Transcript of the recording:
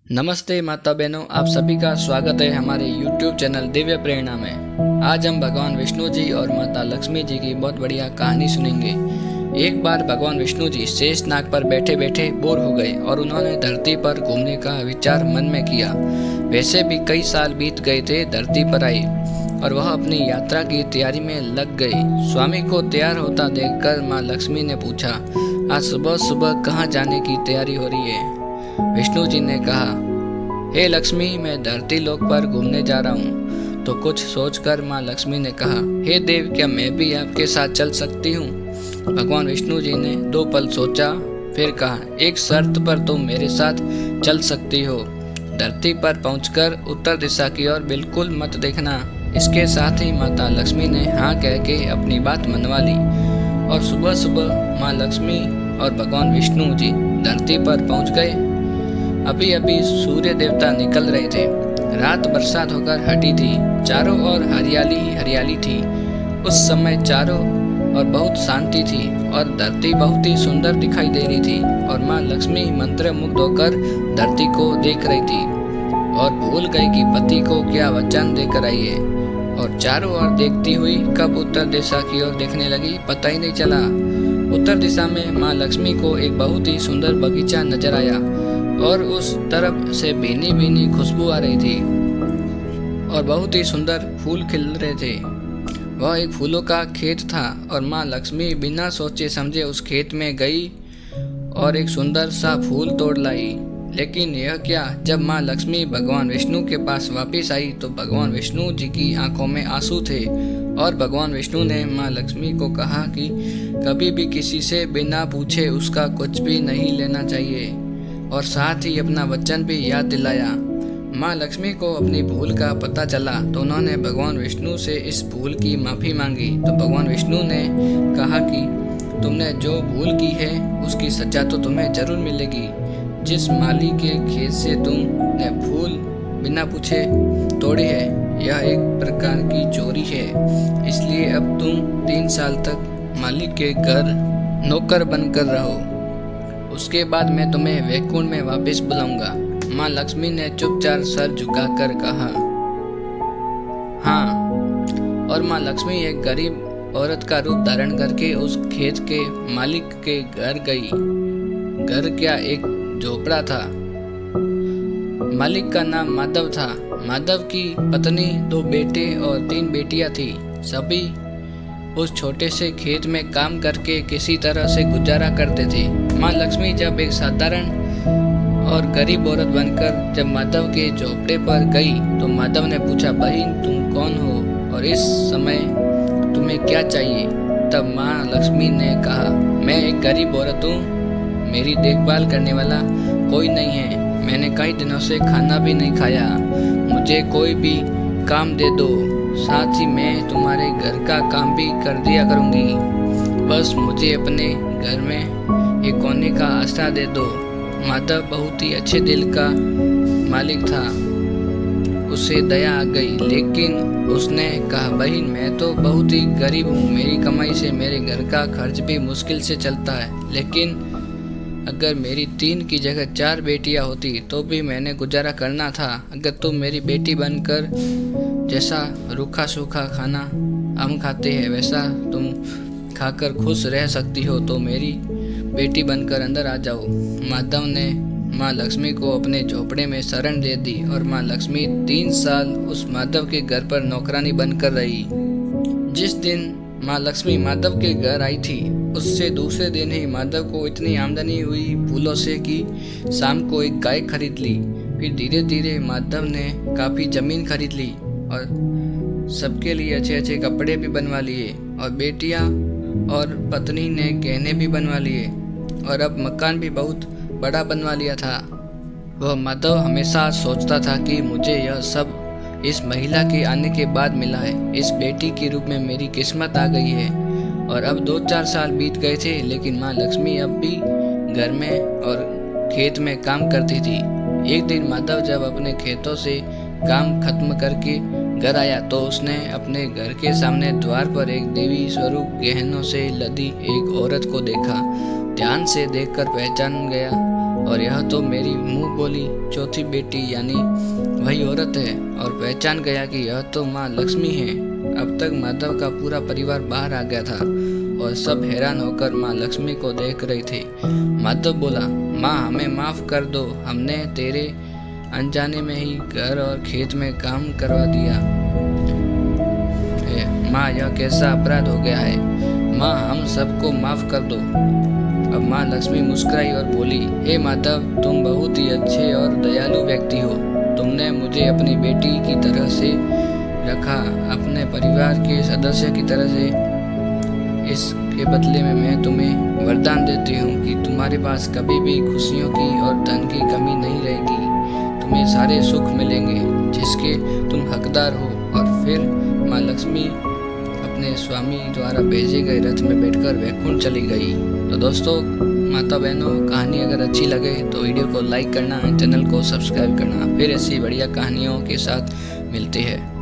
नमस्ते माता बहनों, आप सभी का स्वागत है हमारे YouTube चैनल दिव्य प्रेरणा में। आज हम भगवान विष्णु जी और माता लक्ष्मी जी की बहुत बढ़िया कहानी सुनेंगे। एक बार भगवान विष्णु जी शेष नाग पर बैठे बैठे बोर हो गए और उन्होंने धरती पर घूमने का विचार मन में किया। वैसे भी कई साल बीत गए थे धरती पर आए और वह अपनी यात्रा की तैयारी में लग गए। स्वामी को तैयार होता देखकर माँ लक्ष्मी ने पूछा, आज सुबह सुबह कहाँ जाने की तैयारी हो रही है? विष्णु जी ने कहा, हे लक्ष्मी, मैं धरती लोक पर घूमने जा रहा हूँ। तो कुछ सोचकर माँ लक्ष्मी ने कहा, हे देव, क्या मैं भी आपके साथ चल सकती हूँ? भगवान विष्णु जी ने 2 पल सोचा, फिर कहा, एक शर्त पर तुम मेरे साथ चल सकती हो। धरती पर पहुंचकर उत्तर दिशा की ओर बिल्कुल मत देखना। इसके साथ ही माता लक्ष्मी ने हाँ कह के अपनी बात मनवा ली और सुबह सुबह माँ लक्ष्मी और भगवान विष्णु जी धरती पर पहुंच गए। अभी अभी सूर्य देवता निकल रहे थे। रात बरसात होकर हटी थी। चारों ओर हरियाली ही हरियाली थी। उस समय चारों ओर बहुत शांति थी और धरती बहुत ही सुंदर दिखाई दे रही थी और माँ लक्ष्मी मंत्रमुग्ध होकर धरती को देख रही थी और भूल गई कि पति को क्या वचन देकर आई है। और चारों ओर देखती हुई कब उत्तर दिशा की ओर देखने लगी, पता ही नहीं चला। उत्तर दिशा में माँ लक्ष्मी को एक बहुत ही सुंदर बगीचा नजर आया और उस तरफ से भीनी भीनी खुशबू आ रही थी और बहुत ही सुंदर फूल खिल रहे थे। वह एक फूलों का खेत था और माँ लक्ष्मी बिना सोचे समझे उस खेत में गई और एक सुंदर सा फूल तोड़ लाई। लेकिन यह क्या, जब माँ लक्ष्मी भगवान विष्णु के पास वापस आई तो भगवान विष्णु जी की आंखों में आंसू थे और भगवान विष्णु ने माँ लक्ष्मी को कहा कि कभी भी किसी से बिना पूछे उसका कुछ भी नहीं लेना चाहिए और साथ ही अपना वचन भी याद दिलाया। माँ लक्ष्मी को अपनी भूल का पता चला तो उन्होंने भगवान विष्णु से इस भूल की माफ़ी मांगी। तो भगवान विष्णु ने कहा कि तुमने जो भूल की है उसकी सजा तो तुम्हें जरूर मिलेगी। जिस माली के खेत से तुमने फूल बिना पूछे तोड़े है, यह एक प्रकार की चोरी है। इसलिए अब तुम 3 साल तक मालिक के घर नौकर बनकर रहो। उसके बाद मैं तुम्हें वैकुंठ में वापस बुलाऊंगा। माँ लक्ष्मी ने चुपचाप सर झुकाकर कहा, हाँ। और माँ लक्ष्मी एक गरीब औरत का रूप धारण करके उस खेत के मालिक के घर गई। घर क्या, एक झोपड़ा था। मालिक का नाम माधव था। माधव की पत्नी 2 बेटे और 3 बेटियां थी। सभी उस छोटे से खेत में काम करके किसी तरह से गुजारा करते थे। माँ लक्ष्मी जब एक साधारण और गरीब औरत बनकर जब माधव के झोपड़े पर गई तो माधव ने पूछा, बहन तुम कौन हो और इस समय तुम्हें क्या चाहिए? तब माँ लक्ष्मी ने कहा, मैं एक गरीब औरत हूँ, मेरी देखभाल करने वाला कोई नहीं है। मैंने कई दिनों से खाना भी नहीं खाया। मुझे कोई भी काम दे दो, साथ ही मैं तुम्हारे घर का काम भी कर दिया करूँगी। बस मुझे अपने घर में एक कोने का आसरा दे दो। माधव बहुत ही अच्छे दिल का मालिक था। उसे दया आ गई, लेकिन उसने कहा, बहन मैं तो बहुत ही गरीब हूँ, मेरी कमाई से मेरे घर का खर्च भी मुश्किल से चलता है। लेकिन अगर मेरी 3 की जगह 4 बेटियां होती तो भी मैंने गुजारा करना था। अगर तुम मेरी बेटी बनकर जैसा रूखा सूखा खाना हम खाते हैं वैसा तुम खाकर खुश रह सकती हो तो मेरी बेटी बनकर अंदर आ जाओ। माधव ने माँ लक्ष्मी को अपने झोपड़े में शरण दे दी और माँ लक्ष्मी 3 साल उस माधव के घर पर नौकरानी बनकर रही। जिस दिन माँ लक्ष्मी माधव के घर आई थी उससे दूसरे दिन ही माधव को इतनी आमदनी हुई फूलों से कि शाम को एक गाय खरीद ली। फिर धीरे धीरे माधव ने काफ़ी ज़मीन खरीद ली और सबके लिए अच्छे अच्छे कपड़े भी बनवा लिए और बेटियां और पत्नी ने गहने भी बनवा लिए और अब मकान भी बहुत बड़ा बनवा लिया था। वह माधव हमेशा सोचता था कि मुझे यह सब इस महिला के आने के बाद मिला है। इस बेटी के रूप में मेरी किस्मत आ गई है। और अब 2-4 साल बीत गए थे, लेकिन माँ लक्ष्मी अब भी घर में और खेत में काम करती थी। एक दिन माधव जब अपने खेतों से काम खत्म करके घर आया तो उसने अपने घर के सामने द्वार पर एक देवी स्वरूप गहनों से लदी एक औरत को देखा। ध्यान से देखकर पहचान गया और यह तो मेरी मुंह बोली चौथी बेटी यानी वही औरत है, और पहचान गया कि यह तो माँ लक्ष्मी है। अब तक माधव का पूरा परिवार बाहर आ गया था और सब हैरान होकर माँ लक्ष्मी को देख रही थी। माधव बोला, माँ हमें माफ कर दो, हमने तेरे अनजाने में ही घर और खेत में काम करवा दिया है। माँ यह कैसा अपराध हो गया है, माँ हम सबको माफ कर दो। अब माँ लक्ष्मी मुस्कुराई और बोली, हे माधव, तुम बहुत ही अच्छे और दयालु व्यक्ति हो। तुमने मुझे अपनी बेटी की तरह से रखा, अपने परिवार के सदस्य की तरह से। इसके बदले में मैं तुम्हें वरदान देती हूँ कि तुम्हारे पास कभी भी खुशियों की और धन की कमी नहीं रहेगी। तुम्हें सारे सुख मिलेंगे जिसके तुम हकदार हो। और फिर माँ लक्ष्मी अपने स्वामी द्वारा भेजे गए रथ में बैठकर वैकुंठ चली गई। तो दोस्तों, माता बहनों, कहानी अगर अच्छी लगे तो वीडियो को लाइक करना, चैनल को सब्सक्राइब करना। फिर ऐसी बढ़िया कहानियों के साथ मिलते हैं।